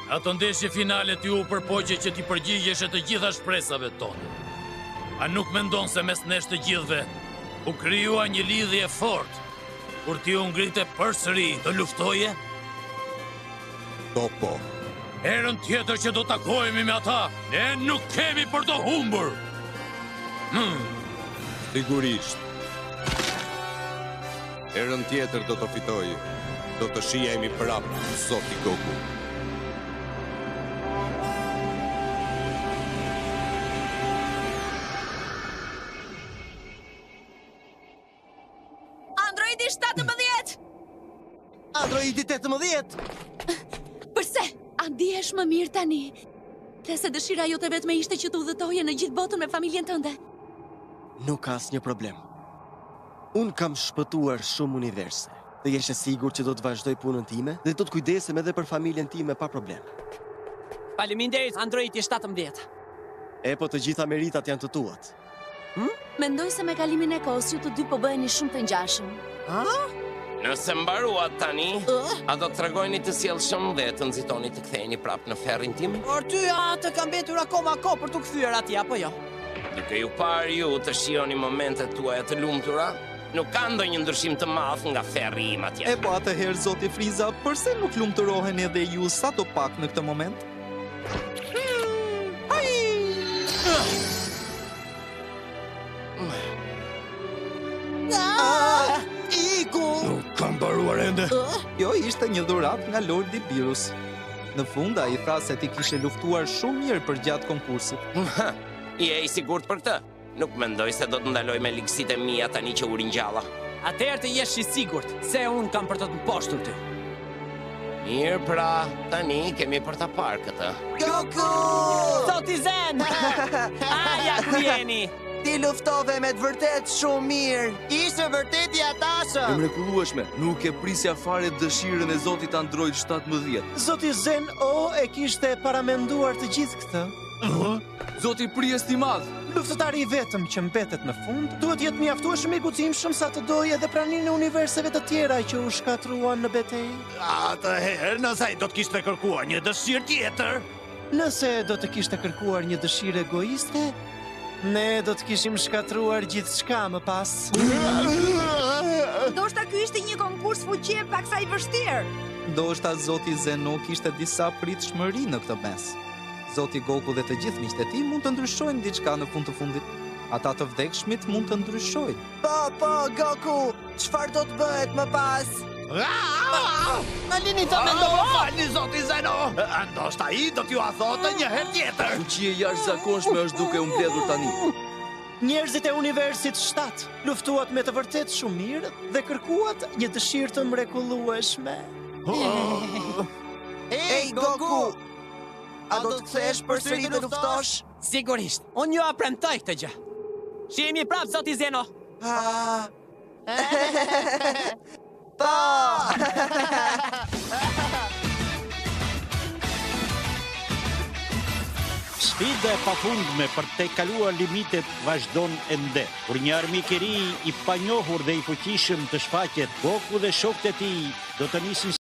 Ato ndeshje finale t'ju përpoqe që t'i përgjigjesh e të gjitha shpresave tonë. A nuk mendon se mes nesh të gjithve u krijua një lidhje fort, kur ti u ngrite përsëri të luftoje? Po. Herën tjetër që do takohemi me ata, ne nuk kemi për të humbur. Sigurisht. Herën tjetër do të fitoj. Do të shihemi prapë, zoti Goku. Androidi 17! Androidi 18! Përse? A ndihesh më mirë tani? Dhe se dëshira jote vetme ishte që të udhëtoje në gjithë botën me familjen tënde. Nuk ka asnjë problem. Unë kam shpëtuar shumë universe. Dhe jeshe sigur që do të vazhdoj punën time dhe do të kujdesem edhe për familjen time pa problem. Faleminderit, Androidi 17. Po të gjitha meritat janë të tuat. Mendoj se me kalimin e kohës ju të dy po bëheni shumë të ngjashëm. Nëse mbaruat tani, a do të tregojni të sjellshëm dhe të nxitoni të ktheheni prapë në ferrin tim? Por ty të kam mbetur akoma kohë për të kthyer atje, apo jo? Duke ju parë ju të shihoni momentet tuaja të lumtura, nuk ka ndonjë ndryshim të madh nga ferri im atje. Po atëherë, zoti Friza, përse nuk lumturoheni edhe ju sa do pak në këtë moment? Nuk kam mbaruar ende. Jo, ishte një dhuratë nga Lordi Birus. Në fund, ai tha se ti kishe luftuar shumë mirë për gjatë konkursit. Je i sigurt për këtë? Nuk mendoj se do të ndaloj me ligësitë e mia tani që u ringjalla. Atëherë të jesh i sigurt se unë kam për të mposhtur ty. Mirë pra, tani kemi për ta parë këtë. Goku! Zoti Zen! Aja ku jeni? Ti luftove me të vërtet shumë mirë. Ishte vërtet i atashëm. E mrekullueshme, nuk e prisja fare dëshirën e zotit Android 17. Zoti Zen e kishte paramenduar të gjithë këtë. Zoti Pri estimat. Luftëtari i vetëm që mbetet në fund duhet jetë mjaftueshëm i guximshëm sa të dojë edhe praninë e universeve të tjera që u shkatruan në betejë. Atëherë, nëse ai do të kishte kërkuar një dëshirë tjetër, Nëse do të kishte kërkuar një dëshirë egoiste, ne do të kishim shkatruar gjithçka më pas. Ndoshta ky ishte një konkurs fuqie paksa i vështirë. Ndoshta zoti Zeno kishte disa pritshmëri në këtë mes. Zoti Goku dhe të gjithë miqtë e tij mund të ndryshojnë diçka në fund të fundit. Ata të vdekshmit mund të ndryshojnë. Po, Goku, çfarë do të bëhet më pas? Alini të mendoj falni zoti Zeno. Ndoshta ai do t'ju a thotë një herë tjetër. Fuqia e jashtëzakonshme është duke u mbledhur tani. Njerëzit e universit 7 luftuat me të vërtet shumë mirë dhe kërkuat një dëshirë të mrekullueshme. Ej, Goku! A do të kthehesh përsëri të luftosh? Sigurisht, unë ju premtoj këtë gjë. Shihemi prapë, zoti Zeno. Po! Sfida e pafundme për të kaluar limitet vazhdon ende. Kur një armik i ri, i panjohur dhe i fuqishëm të shfaqet, Goku dhe shokët e tij do të nisin